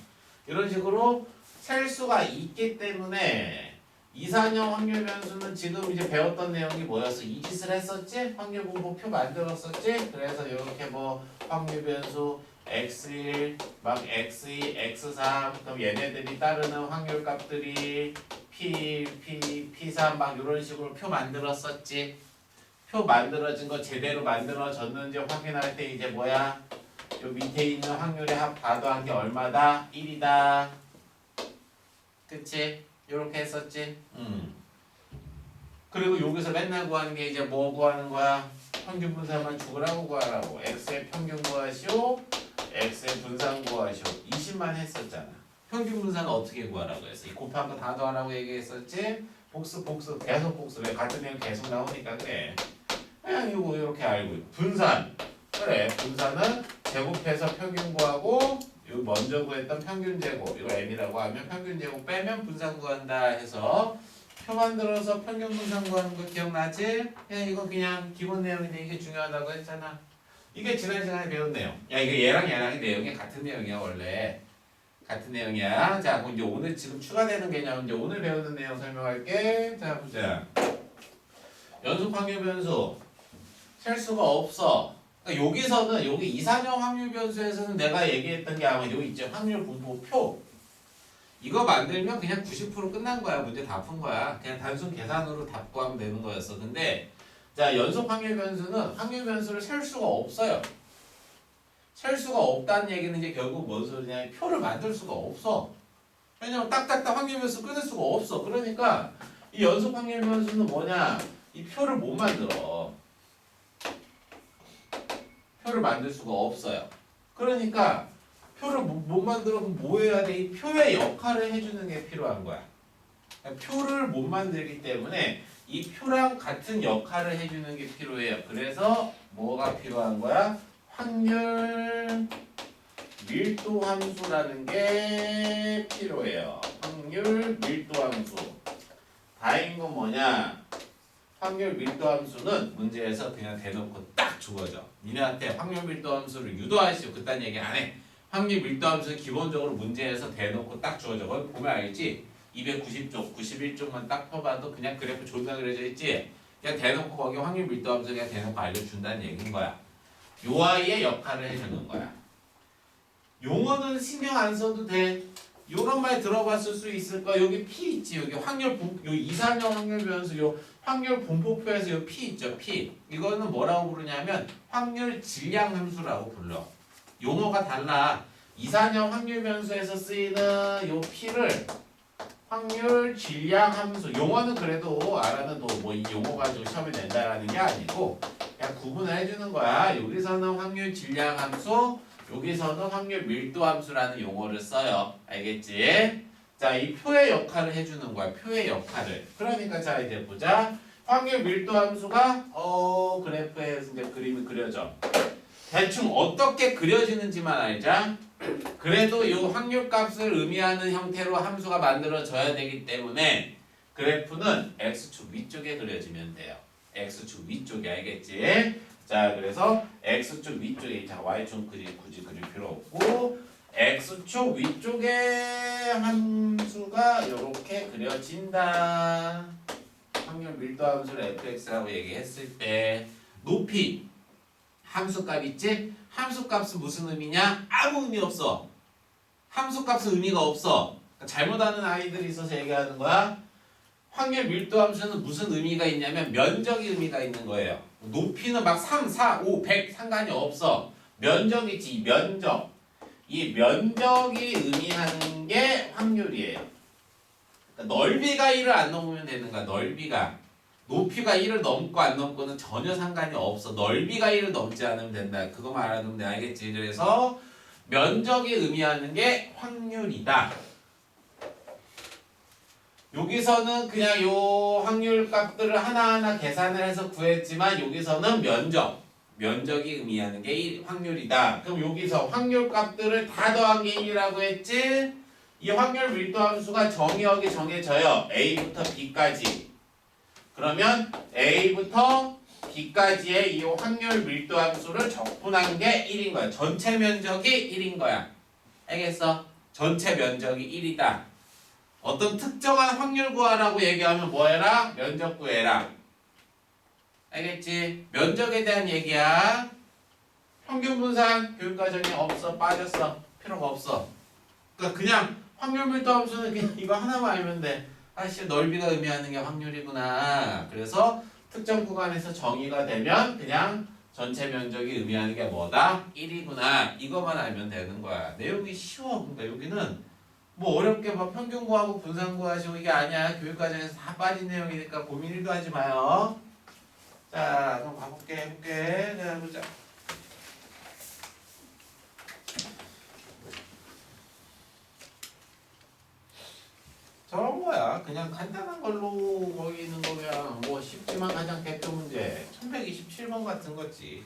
이런 식으로 셀 수가 있기 때문에 이산형 확률 변수는 지금 이제 배웠던 내용이 뭐였어? 이 짓을 했었지? 확률 분포표 만들었었지? 그래서 이렇게 뭐 확률 변수 x1 막 x2, x3 그럼 얘네들이 따르는 확률 값들이 P3 막 이런 식으로 표 만들었었지. 표 만들어진 거 제대로 만들어졌는지 확인할 때 이제 뭐야? 요 밑에 있는 확률의 합 다 더한 게 얼마다? 1이다. 그치? 요렇게 했었지? 그리고 여기서 맨날 구하는 게 이제 뭐 구하는 거야? 평균 분산만 죽으라고 구하라고. x의 평균 구하시오. x의 분산 구하시오. 20만 했었잖아. 평균 분산은 어떻게 구하라고 했어? 이 곱한 거 다 더하라고 얘기했었지? 복습 계속 복습. 왜 같은 내용 계속 나오니까 그래. 그냥 이거 이렇게 알고 있고. 분산. 그래. 분산은 제곱해서 평균 구하고 요 먼저 구했던 평균 제곱 이거 m이라고 하면 평균 제곱 빼면 분산 구한다 해서 표 만들어서 평균 분산 구하는 거 기억나지? 그냥 이거 그냥 기본 내용인데 이게 중요하다고 했잖아. 이게 지난 시간에 배운 내용. 야 이거 얘랑의 내용이 같은 내용이야 원래. 같은 내용이야. 자 그럼 이제 오늘 지금 추가되는 개념 이제 오늘 배우는 내용 설명할게. 자 보자. 연속 확률 변수 셀 수가 없어. 그러니까 여기서는 여기 이산형 확률 변수에서는 내가 얘기했던 게 아마 여기 있죠. 확률 분포표. 이거 만들면 그냥 90% 끝난 거야. 문제 다 푼 거야. 그냥 단순 계산으로 답 구하면 되는 거였어. 근데 자 연속 확률 변수는 확률 변수를 셀 수가 없어요. 셀 수가 없다는 얘기는 이제 결국 뭔 소리냐? 표를 만들 수가 없어. 왜냐면 딱딱딱 확률 변수 끊을 수가 없어. 그러니까 이 연속 확률 변수는 뭐냐? 이 표를 못 만들어. 표를 만들 수가 없어요. 그러니까 표를 못 만들면 뭐 해야 돼? 이 표의 역할을 해주는 게 필요한 거야. 그러니까 표를 못 만들기 때문에 이 표랑 같은 역할을 해주는 게 필요해요. 그래서 뭐가 필요한 거야? 확률 밀도 함수라는 게 필요해요. 확률 밀도 함수. 다인 건 뭐냐? 확률 밀도 함수는 문제에서 그냥 대놓고 딱 주어져. 니네한테 확률 밀도 함수를 유도하시오. 그딴 얘기 안 해. 확률 밀도 함수는 기본적으로 문제에서 대놓고 딱 주어져. 거기 보면 알지? 290쪽, 91쪽만 딱 펴봐도 그냥 그래프 존나 그려져 있지? 그냥 대놓고 거기 확률 밀도 함수 그냥 대놓고 알려준다는 얘기인 거야. 요 아이의 역할을 해주는 거야. 용어는 신경 안 써도 돼. 요런 말 들어봤을 수 있을 거야. 여기 P 있지? 여기 확률 요 이산형 확률 변수 요 확률 분포표에서 요 P 있죠? P. 이거는 뭐라고 부르냐면 확률 질량 함수라고 불러. 용어가 달라. 이산형 확률 변수에서 쓰이는 요 P를 확률 질량 함수. 용어는 그래도 알아는 뭐 이 용어 가지고 시험에 낸다라는 게 아니고 그냥 구분을 해주는 거야. 여기서는 확률 질량 함수, 여기서는 확률 밀도 함수라는 용어를 써요. 알겠지? 자, 이 표의 역할을 해주는 거야. 표의 역할을. 그러니까 자 이제 보자. 확률 밀도 함수가 그래프에 이제 그림이 그려져. 대충 어떻게 그려지는지만 알자. 그래도 이 확률 값을 의미하는 형태로 함수가 만들어져야 되기 때문에 그래프는 x축 위쪽에 그려지면 돼요. x축 위쪽에 알겠지? 자 그래서 x축 위쪽에 자 y축 굳이 그릴 필요 없고 x축 위쪽에 함수가 이렇게 그려진다. 확률 밀도 함수를 fx라고 얘기했을 때 높이 함수값 있지? 함수값은 무슨 의미냐? 아무 의미 없어. 함수값은 의미가 없어. 그러니까 잘못하는 아이들이 있어서 얘기하는 거야. 확률 밀도 함수는 무슨 의미가 있냐면 면적이 의미가 있는 거예요. 높이는 막 3, 4, 5, 100 상관이 없어. 면적이지. 면적. 이 면적이 의미하는 게 확률이에요. 그러니까 넓이가 1을 안 넘으면 되는 거야. 넓이가. 높이가 1을 넘고 안 넘고는 전혀 상관이 없어. 넓이가 1을 넘지 않으면 된다. 그거만 알아두면 돼. 알겠지? 그래서 면적이 의미하는 게 확률이다. 여기서는 그냥 요 확률 값들을 하나하나 계산을 해서 구했지만 여기서는 면적이 의미하는 게 확률이다. 그럼 여기서 확률 값들을 다 더한 게 1이라고 했지? 이 확률 밀도 함수가 정의역이 정해져요. A부터 B까지. 그러면 A부터 B까지의 이 확률 밀도 함수를 적분한 게 1인 거야. 전체 면적이 1인 거야. 알겠어? 전체 면적이 1이다. 어떤 특정한 확률 구하라고 얘기하면 뭐 해라? 면적 구해라. 알겠지? 면적에 대한 얘기야. 평균 분산 교육과정이 없어. 빠졌어. 필요가 없어. 그러니까 그냥 확률 밀도 함수는 그냥 이거 하나만 알면 돼. 아씨 넓이가 의미하는 게 확률이구나. 그래서 특정 구간에서 정의가 되면 그냥 전체 면적이 의미하는 게 뭐다? 1이구나. 이것만 알면 되는 거야. 내용이 쉬워. 그러니까 여기는 뭐 어렵게 막 평균 구하고 분산 구하시고 이게 아니야. 교육과정에서 다 빠진 내용이니까 고민 1도 하지 마요. 자, 그럼 해볼게. 자, 보자. 저런 거야. 그냥 간단한 걸로 거기 있는 거면 뭐 쉽지만 가장 대표 문제 1127번 같은 거지.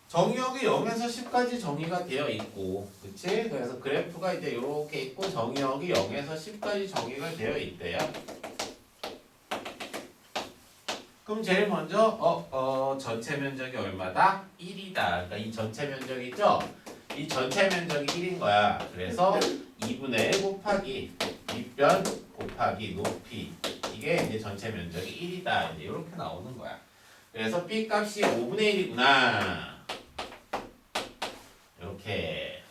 정의역이 0에서 10까지 정의가 되어 있고, 그치? 그래서 그래프가 이제 이렇게 있고 정의역이 0에서 10까지 정의가 되어 있대요. 그럼 제일 먼저 전체 면적이 얼마다? 1이다. 그러니까 이 전체 면적이죠? 이 전체 면적이 1인 거야. 그래서 2분의 1 곱하기 밑변 곱하기 높이, 이게 이제 전체 면적이 1이다. 이제 이렇게 나오는 거야. 그래서 B 값이 5분의 1이구나. 이렇게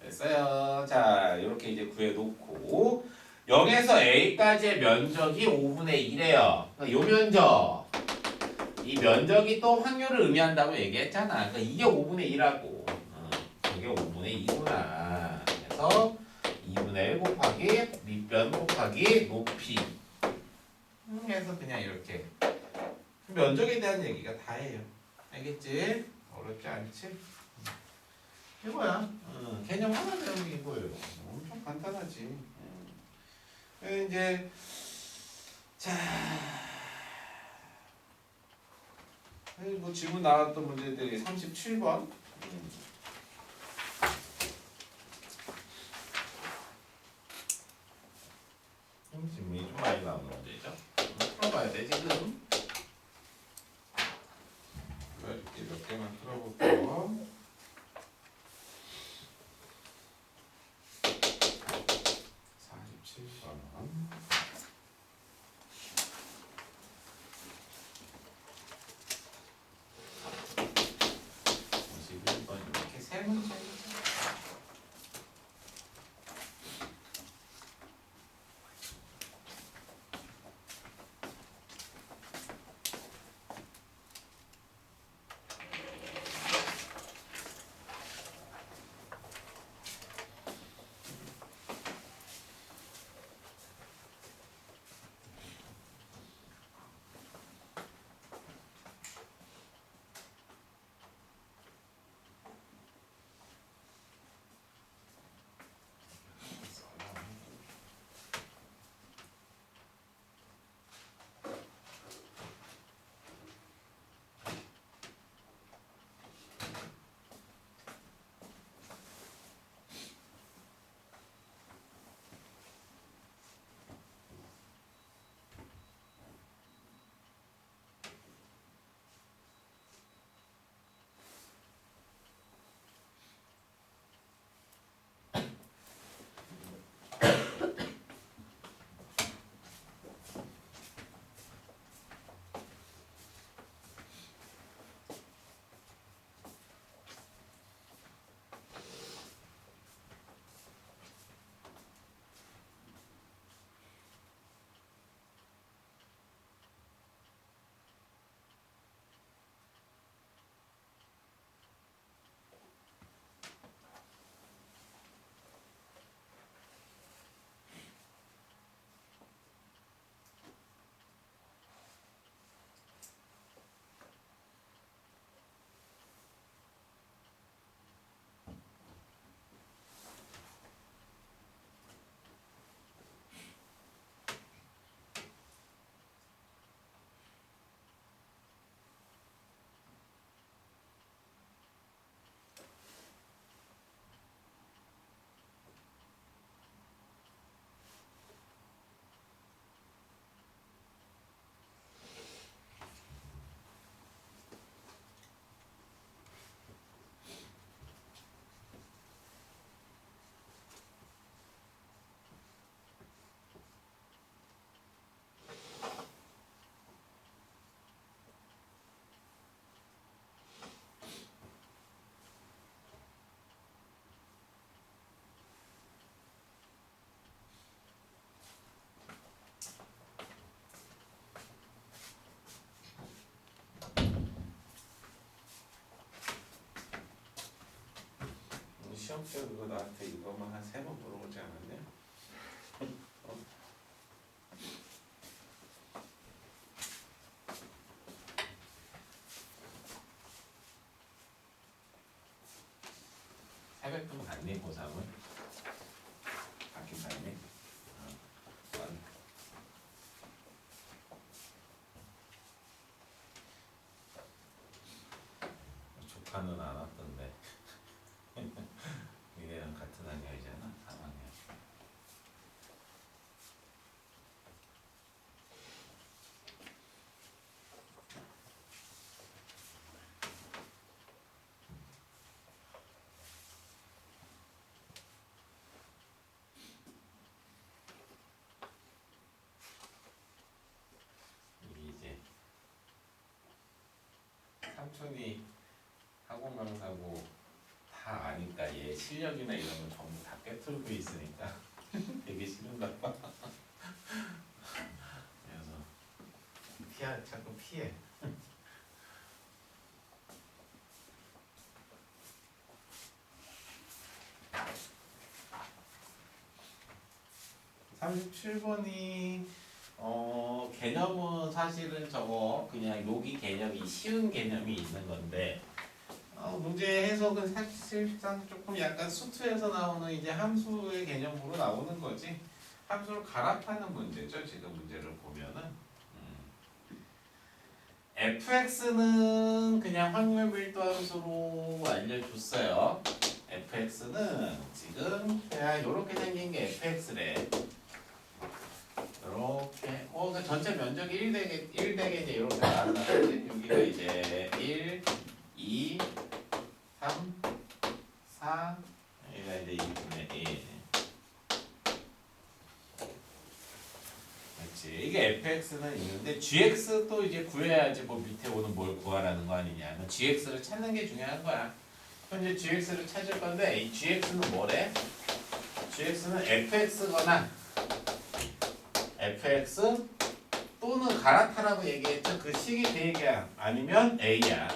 됐어요. 자, 이렇게 이제 구해놓고 0에서 A까지의 면적이 5분의 1이에요. 그러니까 요 면적, 이 면적이 또 확률을 의미한다고 얘기했잖아. 그러니까 이게 5분의 1하고 이게 5분의 2구나. 그래서 2분의 1 곱하기 밑변 곱하기 높이, 해서 그냥 이렇게 면적에 대한 얘기가 다예요. 알겠지? 어렵지 않지? 이거야. 개념 하나 배우는 게 이거예요. 엄청 간단하지. 이제 자, 뭐 질문 나왔던 문제들이 37번. 질문이 좀 많이 나오는 문제죠. 풀어봐야 돼 지금. 이렇게 몇 개만 풀어볼게요. 47번. 51번 이렇게 세 문제. 시험 때 그거 나한테 이거만 한 3번 물어보지 않았냐? 어? 새벽금 갔니 고3은? 바뀐 다음에? 조카는 안 왔던데 얘랑 같은 학년이잖아 3학년. 이게 이제 삼촌이 학원 강사고 다 아니까 얘 실력이나 이런 거 전부 다 꿰뚫고 있으니까 되게 싫은가 봐. 그래서 자꾸 피해. (37번이) 개념은 사실은 저거 그냥 여기 개념이 쉬운 개념이 있는 건데 문제 해석은 사실상 조금 약간 수투에서 나오는 이제 함수의 개념으로 나오는 거지. 함수를 갈아타는 문제죠. 지금 문제를 보면은 fx는 그냥 확률 밀도 함수로 알려줬어요. fx는 지금 그냥 이렇게 생긴 게 fx래. 이렇게 그 전체 면적이 1 대게 이제 이렇게 나타나지. 여기가 이제 1, 2, 3, 4 여기가 이제 2분의 1. 그렇지. 이게 fx는 있는데 gx도 이제 구해야지 뭐 밑에 오는 뭘 구하라는 거 아니냐. gx를 찾는 게 중요한 거야. 현재 gx를 찾을 건데 이 gx는 뭐래? gx는 fx거나 fx 또는 갈아타라고 얘기했죠. 그 식이 대개야. 아니면 a야.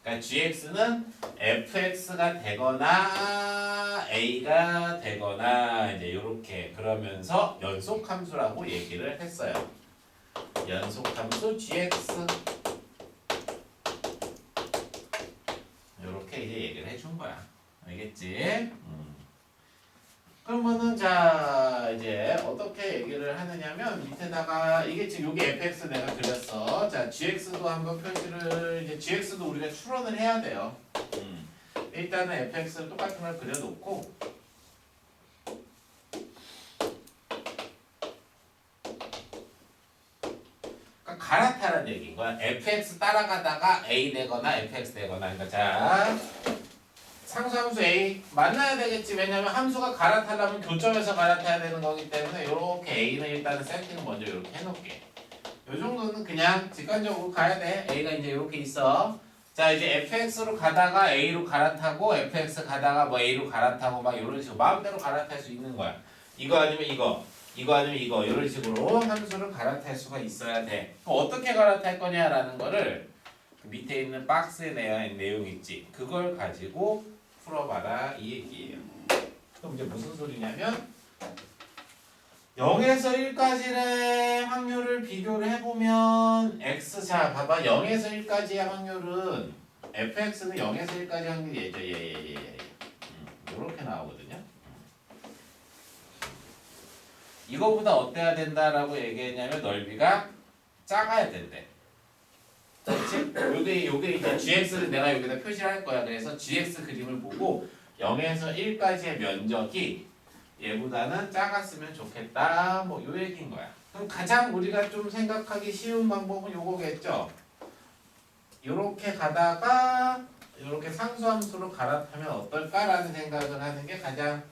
그러니까 gx는 fx가 되거나 a가 되거나 이제 이렇게 그러면서 연속함수라고 얘기를 했어요. 연속함수 gx 이렇게 이제 얘기를 해준 거야. 알겠지? 그러면은 자 이제 어떻게 얘기를 하느냐면 밑에다가 이게 지금 여기 fx 내가 그렸어. 자 gx도 한번 표시를 이제 gx도 우리가 추론을 해야 돼요. 일단은 fx를 똑같은 걸 그려놓고 그러니까 갈아타라는 얘기인 거야. fx 따라가다가 a 되거나 fx 되거나. 그러니까 자 상수함수 a 만나야 되겠지. 왜냐면 함수가 갈아타려면 교점에서 갈아타야 되는 거기 때문에 이렇게 a는 일단은 세팅을 먼저 이렇게 해놓을게. 요 정도는 그냥 직관적으로 가야 돼. a가 이제 이렇게 있어. 자 이제 fx로 가다가 a로 갈아타고 fx 가다가 뭐 a로 갈아타고 막 이런 식으로 마음대로 갈아탈 수 있는 거야. 이거 아니면 이거 아니면 이거 이런 식으로 함수를 갈아탈 수가 있어야 돼. 그럼 어떻게 갈아탈 거냐라는 거를 그 밑에 있는 박스에 내용 있지. 그걸 가지고 풀어봐라 이 얘기예요. 그럼 이제 무슨 소리냐면 0에서 1까지의 확률을 비교를 해보면 x 자 봐봐 0에서 1까지의 확률은 fx는 0에서 1까지 확률이 얘 이렇게 나오거든요. 이거보다 어때야 된다라고 얘기했냐면 넓이가 작아야 된대. 그렇지? 요게 이제 gx를 내가 여기다 표시를 할 거야. 그래서 gx 그림을 보고 0에서 1까지의 면적이 얘보다는 작았으면 좋겠다. 뭐 요 얘기인 거야. 그럼 가장 우리가 좀 생각하기 쉬운 방법은 요거겠죠. 요렇게 가다가 요렇게 상수함수로 갈아타면 어떨까라는 생각을 하는 게 가장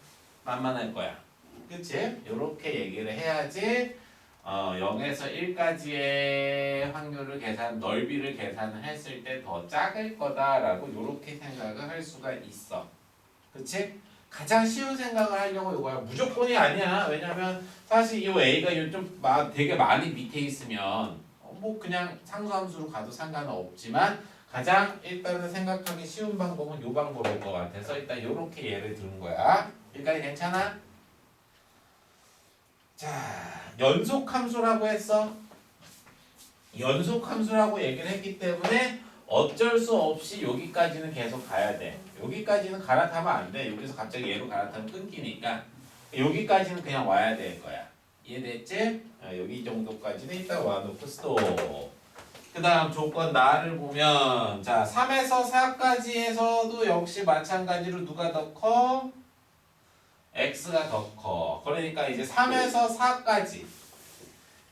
만만할 거야. 그치? 요렇게 얘기를 해야지 0에서 1까지의 확률을 넓이를 계산을 했을 때 더 작을 거다라고 요렇게 생각을 할 수가 있어. 그치? 가장 쉬운 생각을 하려고 이거야. 무조건이 아니야. 왜냐면 사실 이 a가 좀 되게 많이 밑에 있으면 뭐 그냥 상수함수로 가도 상관은 없지만 가장 일단은 생각하기 쉬운 방법은 이 방법일 것 같아서 일단 이렇게 예를 든 거야. 여기까지 괜찮아? 자, 연속함수라고 했어. 연속함수라고 얘기를 했기 때문에 어쩔 수 없이 여기까지는 계속 가야 돼. 여기까지는 갈아타면 안 돼. 여기서 갑자기 얘로 갈아타면 끊기니까 여기까지는 그냥 와야 될 거야. 이해됐지? 여기 정도까지는 일단 와놓고 스톱. 그 다음 조건 나를 보면 자 3에서 4까지에서도 역시 마찬가지로 누가 더 커? x가 더 커. 그러니까 이제 3에서 4까지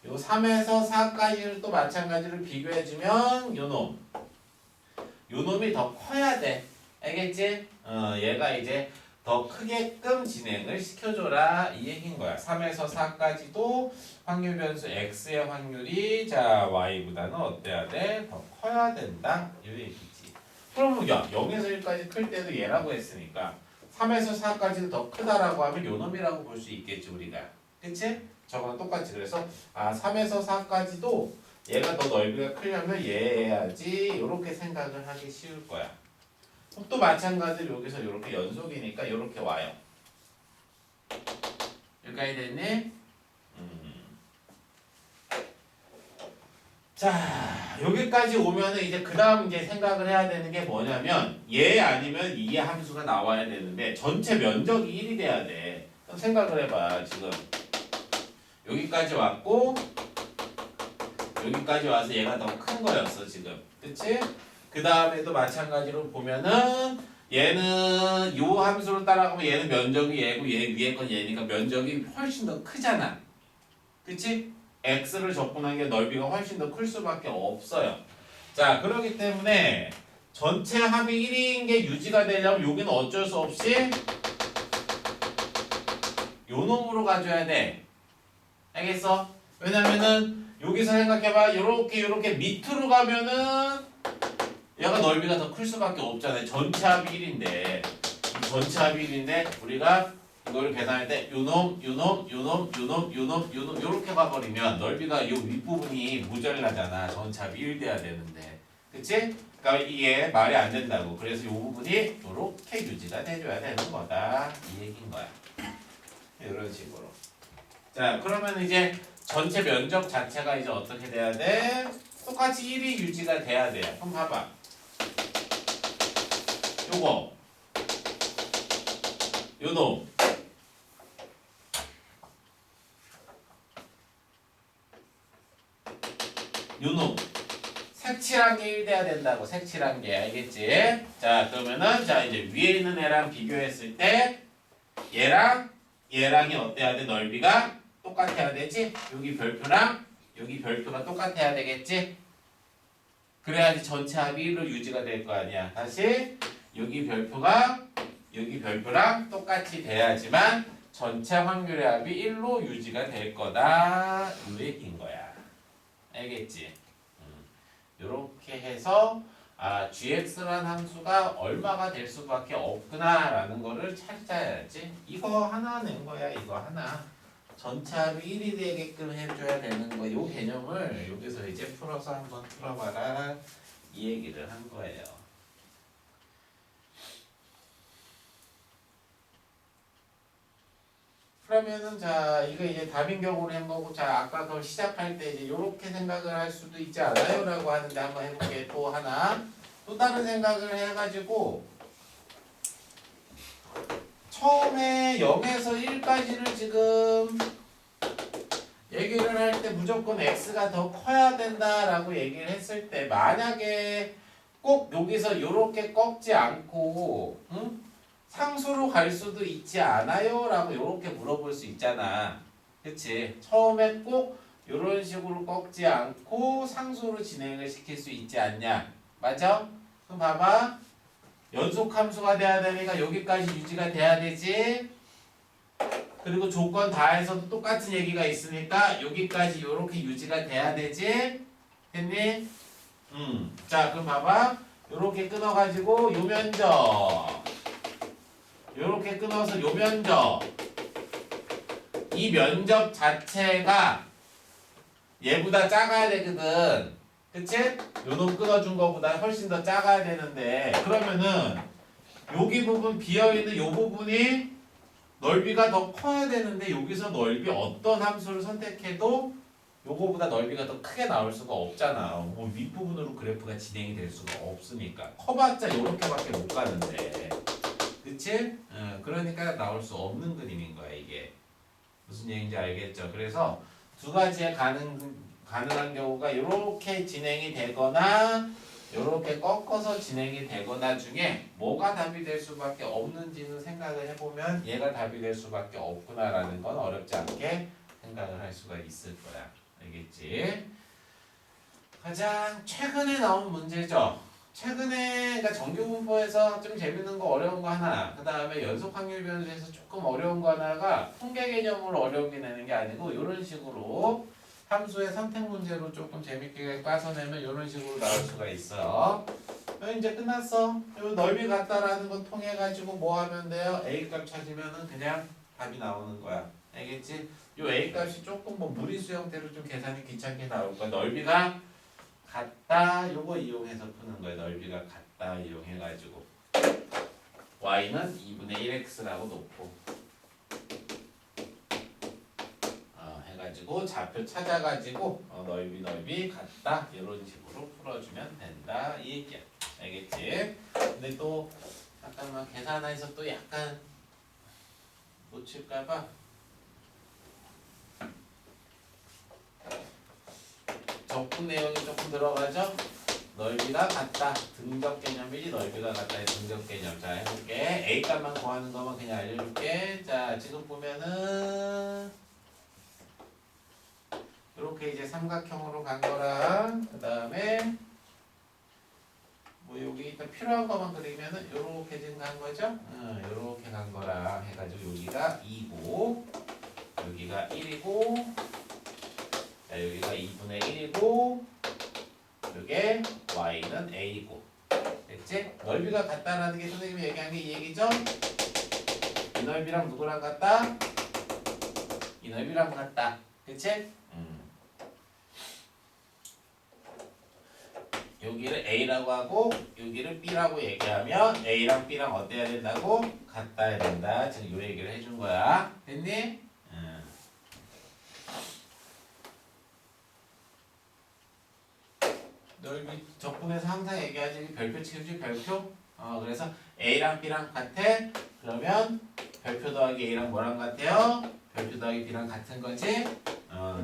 요 3에서 4까지를 또 마찬가지로 비교해주면 요 놈이 더 커야 돼. 알겠지? 얘가 이제 더 크게끔 진행을 시켜줘라 이 얘기인 거야. 3에서 4까지도 확률 변수 x의 확률이 자 y보다는 어때야 돼? 더 커야 된다 이 얘기지. 그러면 야 0에서 1까지 클 때도 얘라고 했으니까 3에서 4까지도 더 크다라고 하면 요 놈이라고 볼 수 있겠지 우리가. 그치? 저거랑 똑같이. 그래서 3에서 4까지도 얘가 더 넓이가 크려면 얘야지 이렇게 생각을 하기 쉬울 거야. 또 마찬가지로 여기서 이렇게 연속이니까 이렇게 와요. 여기까지 됐니? 자, 여기까지 오면은 이제 그 다음 이제 생각을 해야 되는 게 뭐냐면 얘 아니면 이 함수가 나와야 되는데 전체 면적이 1이 돼야 돼. 그럼 생각을 해봐. 지금 여기까지 왔고 여기까지 와서 얘가 더 큰 거였어 지금. 그치? 그 다음에도 마찬가지로 보면은 얘는 요 함수로 따라가면 얘는 면적이 얘고 얘 위에 건 얘니까 면적이 훨씬 더 크잖아. 그치? x를 접근한 게 넓이가 훨씬 더 클 수밖에 없어요. 자, 그렇기 때문에 전체 합이 1인 게 유지가 되려면 여기는 어쩔 수 없이 요 놈으로 가줘야 돼. 알겠어? 왜냐면은 여기서 생각해봐. 요렇게 밑으로 가면은 얘가 넓이가 더 클 수밖에 없잖아요. 전체 합이 1인데 전체 합이 1인데 우리가 이걸 계산할 때 요놈 요렇게 가버리면 넓이가 요 윗부분이 모자라잖아. 전체 합이 1 돼야 되는데. 그치? 그러니까 이게 말이 안 된다고. 그래서 요 부분이 요렇게 유지가 돼줘야 되는 거다. 이 얘기인 거야. 이런 식으로. 자, 그러면 이제 전체 면적 자체가 이제 어떻게 돼야 돼? 똑같이 1이 유지가 돼야 돼요. 그럼 봐봐. 요거 요놈 요놈 색칠한 게 1 돼야 된다고. 색칠한 게. 알겠지? 자, 그러면은 자 이제 위에 있는 애랑 비교했을 때 얘랑이 어때야 돼? 넓이가 똑같아야 되지? 여기 별표랑 여기 별표가 똑같아야 되겠지? 그래야지 전체 합이 1로 유지가 될 거 아니야. 다시 여기 별표랑 똑같이 돼야지만 전체 확률의 합이 1로 유지가 될 거다. 이 얘기인 거야. 알겠지? 이렇게 해서 gx라는 함수가 얼마가 될 수밖에 없구나 라는 거를 찾아야지. 이거 하나 낸 거야. 이거 하나. 전체 합이 1이 되게끔 해줘야 되는 거. 이 개념을 여기서 이제 풀어서 한번 풀어봐라. 이 얘기를 한 거예요. 그러면은 자 이거 이제 다빈격으로 한 거고 자 아까 그 시작할 때 이제 요렇게 생각을 할 수도 있지 않아요? 라고 하는데 한번 해볼게. 또 하나 또 다른 생각을 해가지고 처음에 0에서 1까지를 지금 얘기를 할 때 무조건 x가 더 커야 된다라고 얘기를 했을 때 만약에 꼭 여기서 요렇게 꺾지 않고 상수로 갈 수도 있지 않아요? 라고 요렇게 물어볼 수 있잖아. 그치? 처음에 꼭 요런 식으로 꺾지 않고 상수로 진행을 시킬 수 있지 않냐? 맞아? 그럼 봐봐. 연속함수가 돼야 되니까 여기까지 유지가 돼야 되지? 그리고 조건 다해서도 똑같은 얘기가 있으니까 여기까지 요렇게 유지가 돼야 되지? 됐니? 자, 그럼 봐봐. 요렇게 끊어가지고 요 면적 요렇게 끊어서 요 면적 이 면적 자체가 얘보다 작아야 되거든. 그치? 요 놈 끊어준 거보다 훨씬 더 작아야 되는데 그러면은 여기 부분 비어있는 요 부분이 넓이가 더 커야 되는데 여기서 넓이 어떤 함수를 선택해도 요거보다 넓이가 더 크게 나올 수가 없잖아. 뭐 윗부분으로 그래프가 진행이 될 수가 없으니까. 커봤자 요렇게밖에 못 가는데. 그치? 그러니까 나올 수 없는 그림인 거야 이게. 무슨 얘기인지 알겠죠? 그래서 두 가지의 가능한 경우가 이렇게 진행이 되거나 이렇게 꺾어서 진행이 되거나 중에 뭐가 답이 될 수밖에 없는지는 생각을 해보면 얘가 답이 될 수밖에 없구나라는 건 어렵지 않게 생각을 할 수가 있을 거야. 알겠지? 가장 최근에 나온 문제죠. 최근에 그러니까 정규분포에서 좀 재밌는 거 어려운 거 하나, 그 다음에 연속 확률 변수에서 조금 어려운 거 하나가 통계 개념으로 어려움이 내는 게 아니고 이런 식으로 함수의 선택 문제로 조금 재밌게 빠서내면 이런 식으로 나올 수가 있어요. 이제 끝났어. 요 넓이 같다라는 거 통해 가지고 뭐 하면 돼요? A 값 찾으면은 그냥 답이 나오는 거야. 알겠지? 요 A 값이 조금 뭐 무리수 형태로 좀 계산이 귀찮게 나올 거야. 넓이가 같다 요거 이용해서 푸는 거야. 넓이가 같다 이용해 가지고 y는 2분의 1x라고 놓고 해가지고 좌표 찾아가지고 넓이 같다 이런 식으로 풀어주면 된다 이 얘기야. 알겠지? 근데 또 잠깐만 계산해서 또 약간 놓칠까봐 적분 내용이 조금 들어가죠? 넓이가 같다. 등적 개념이지 넓이가 같다의 등적 개념. 자 해볼게. A 값만 구하는 거만 그냥 알려줄게. 자 지금 보면은 이렇게 이제 삼각형으로 간 거랑 그 다음에 뭐 여기 일단 필요한 것만 그리면은 요렇게 지금 간 거죠? 요렇게 간 거랑 해가지고 여기가 2고 여기가 1이고 자 여기가 2분의 1이고 요게 y는 a고 됐지? 넓이가 같다라는 게 선생님이 얘기한 게 이 얘기죠? 이 넓이랑 누구랑 같다? 이 넓이랑 같다 그치? 여기를 A라고 하고 여기를 B라고 얘기하면 A랑 B랑 어때야 된다고? 같아야 된다. 지금 요 얘기를 해준 거야. 됐니? 넓이 적분에서 항상 얘기하지 별표 치우지 별표? 그래서 A랑 B랑 같아? 그러면 별표 더하기 A랑 뭐랑 같아요? 별표 더하기 B랑 같은 거지?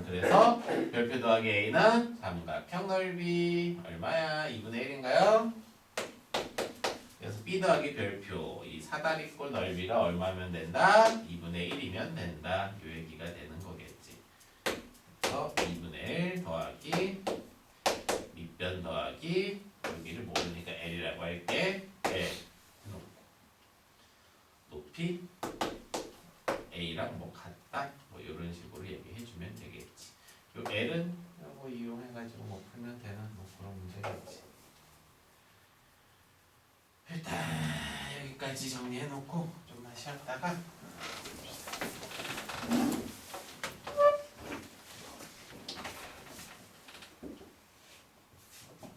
그래서 별표 더하기 A는 삼각형 넓이 얼마야? 2분의 1인가요? 그래서 B 더하기 별표 이 사다리꼴 넓이가 얼마면 된다? 2분의 1이면 된다. 요 얘기가 되는 거겠지. 그래서 2분의 1 더하기 밑변 더하기 여기를 모르니까 L이라고 할게. L 높이 A랑 뭐 같다? 뭐 이런 식으로 얘기해주면 되겠지. 요 L은 뭐 이용해가지고 뭐 풀면 되는 뭐 그런 문제겠지. 일단 여기까지 정리해놓고 좀만 쉬었다가